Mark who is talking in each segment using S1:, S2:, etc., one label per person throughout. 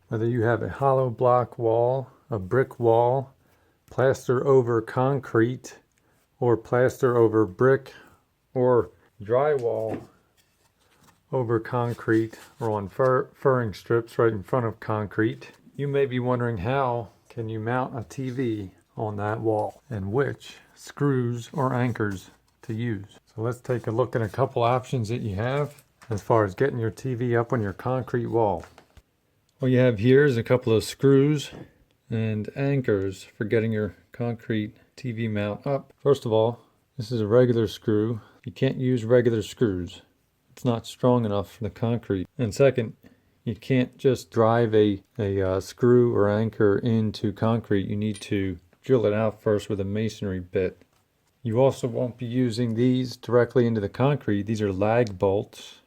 S1: Whether you have a hollow block wall, a brick wall, plaster over concrete, or plaster over brick, or drywall over concrete, or on furring strips right in front of concrete, you may be wondering, how can you mount a TV on that wall and which screws or anchors to use. So let's take a look at a couple options that you have as far as getting your TV up on your concrete wall. What you have here is a couple of screws and anchors for getting your concrete TV mount up. First of all, this is a regular screw. You can't use regular screws. It's not strong enough for the concrete. And second, you can't just drive a screw or anchor into concrete. You need to drill it out first with a masonry bit. You also won't be using these directly into the concrete. These are lag bolts.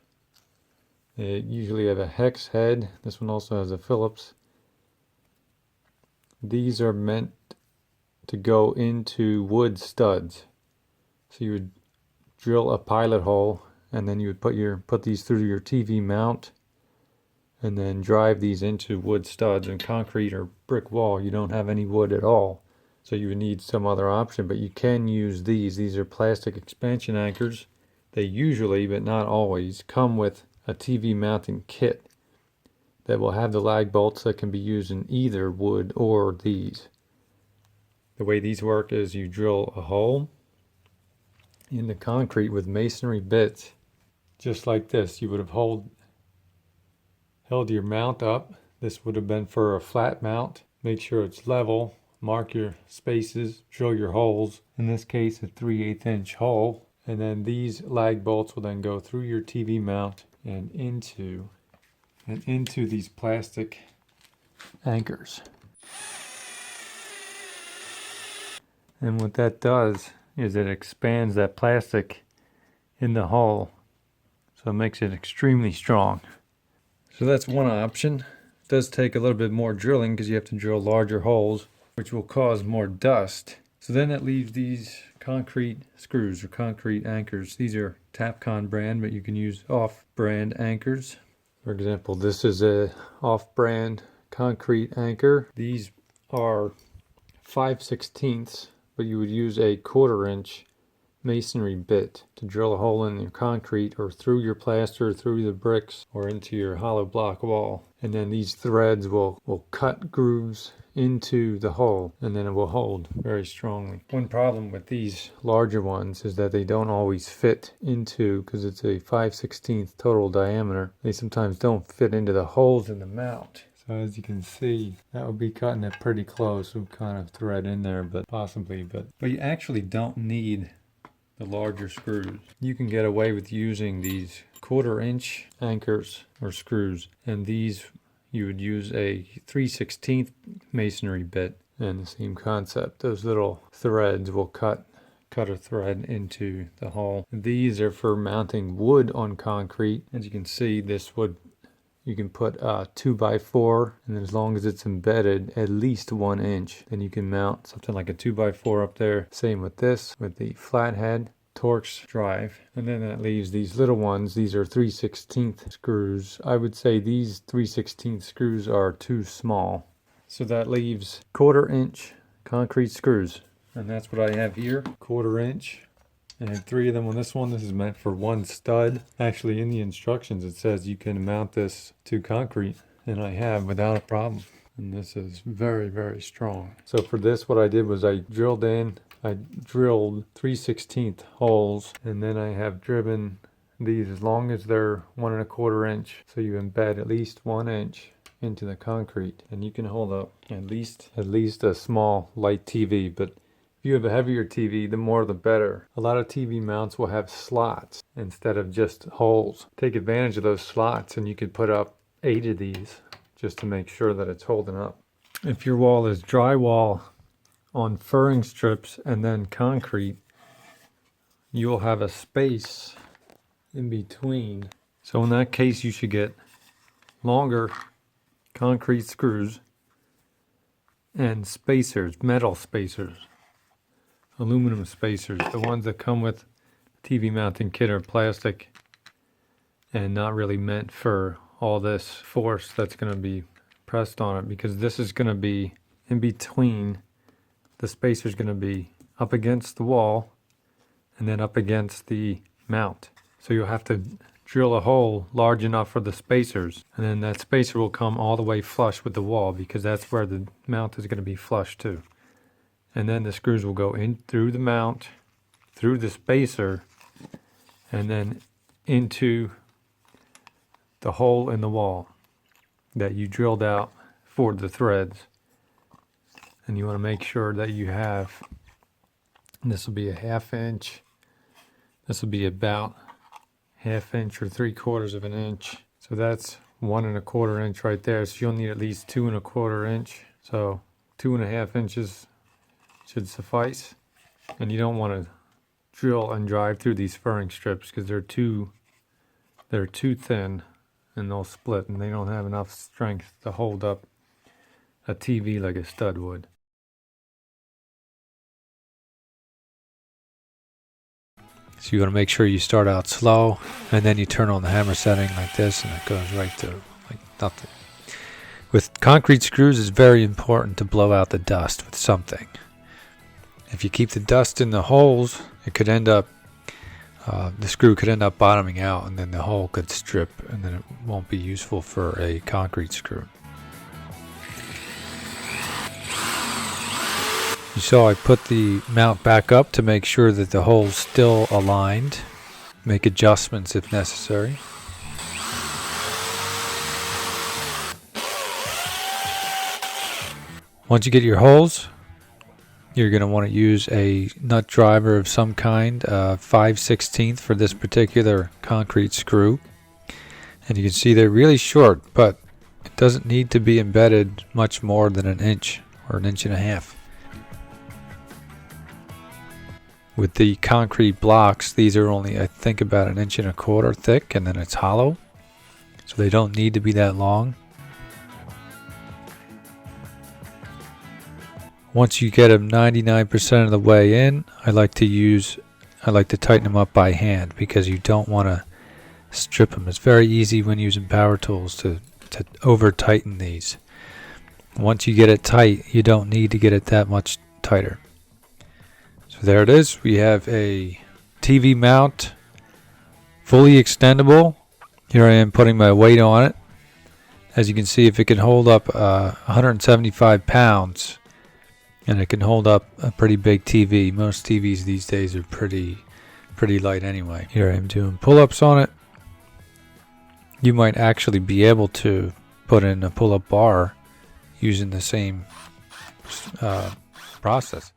S1: They usually have a hex head. This one also has a Phillips. These are meant to go into wood studs. So you would drill a pilot hole, and then you would put these through your TV mount, and then drive these into wood studs. In concrete or brick wall, you don't have any wood at all, so you would need some other option, but you can use these. These are plastic expansion anchors. They usually, but not always, come with a TV mounting kit that will have the lag bolts that can be used in either wood or these. The way these work is you drill a hole in the concrete with masonry bits, just like this. You would have held your mount up. This would have been for a flat mount. Make sure it's level, mark your spaces, drill your holes. In this case, a 3/8 inch hole. And then these lag bolts will then go through your TV mount and into these plastic anchors. And what that does is it expands that plastic in the hole, so it makes it extremely strong. So that's one option. It does take a little bit more drilling because you have to drill larger holes, which will cause more dust. So then that leaves these concrete screws or concrete anchors. These are Tapcon brand, but you can use off-brand anchors. For example, this is a off-brand concrete anchor. These are 5/16, but you would use a 1/4 inch masonry bit to drill a hole in your concrete or through your plaster, through the bricks, or into your hollow block wall. And then these threads will cut grooves into the hole, and then it will hold very strongly. One problem with these larger ones is that they don't always fit into, because it's a 5/16 total diameter, they sometimes don't fit into the holes in the mount. So as you can see, that would be cutting it pretty close. We'll kind of thread in there, but you actually don't need the larger screws. You can get away with using these 1/4 inch anchors or screws, and these you would use a 3/16 masonry bit, and the same concept. Those little threads will cut a thread into the hole. These are for mounting wood on concrete. As you can see, this wood, you can put a 2x4, and as long as it's embedded at least 1 inch, then you can mount something like a 2x4 up there. Same with this, with the flathead Torx drive. And then that leaves these little ones. These are 3/16 screws. I would say these 3/16 screws are too small. So that leaves 1/4 inch concrete screws. And that's what I have here, 1/4 inch. I have 3 of them on this one. This is meant for 1 stud. Actually, in the instructions, it says you can mount this to concrete, and I have without a problem. And this is very, very strong. So for this, what I did was I drilled 3/16 holes, and then I have driven these as long as they're 1 1/4 inch. So you embed at least 1 inch into the concrete, and you can hold up at least a small light TV. But if you have a heavier TV, the more the better. A lot of TV mounts will have slots instead of just holes. Take advantage of those slots, and you could put up 8 of these just to make sure that it's holding up. If your wall is drywall on furring strips and then concrete, you'll have a space in between. So in that case, you should get longer concrete screws and spacers, metal spacers, aluminum spacers. The ones that come with TV mounting kit are plastic and not really meant for all this force that's going to be pressed on it, because this is going to be in between. The spacer is going to be up against the wall and then up against the mount. So you'll have to drill a hole large enough for the spacers, and then that spacer will come all the way flush with the wall, because that's where the mount is going to be flush too. And then the screws will go in through the mount, through the spacer, and then into the hole in the wall that you drilled out for the threads. And you want to make sure that you have, this will be a 1/2 inch, this will be about 1/2 inch or 3/4 of an inch. So that's 1 1/4 inch right there. So you'll need at least 2 1/4 inch. So 2 1/2 inches should suffice. And you don't want to drill and drive through these furring strips, because they're too thin and they'll split, and they don't have enough strength to hold up a TV like a stud would. So you want to make sure you start out slow, and then you turn on the hammer setting like this, and it goes right through like nothing. With concrete screws, it's very important to blow out the dust with something. If you keep the dust in the holes, it could end up, the screw could end up bottoming out, and then the hole could strip, and then it won't be useful for a concrete screw. You saw I put the mount back up to make sure that the hole's still aligned. Make adjustments if necessary. Once you get your holes, you're going to want to use a nut driver of some kind, 5/16 for this particular concrete screw. And you can see they're really short, but it doesn't need to be embedded much more than 1 inch or 1.5 inches. With the concrete blocks, these are only, I think, about 1.25 inches thick, and then it's hollow, so they don't need to be that long. Once you get them 99% of the way in, I like to tighten them up by hand, because you don't want to strip them. It's very easy when using power tools to over tighten these. Once you get it tight, you don't need to get it that much tighter. So there it is. We have a TV mount, fully extendable. Here I am putting my weight on it. As you can see, if it can hold up 175 pounds, and it can hold up a pretty big TV. Most TVs these days are pretty light anyway. Here I am doing pull-ups on it. You might actually be able to put in a pull-up bar using the same process.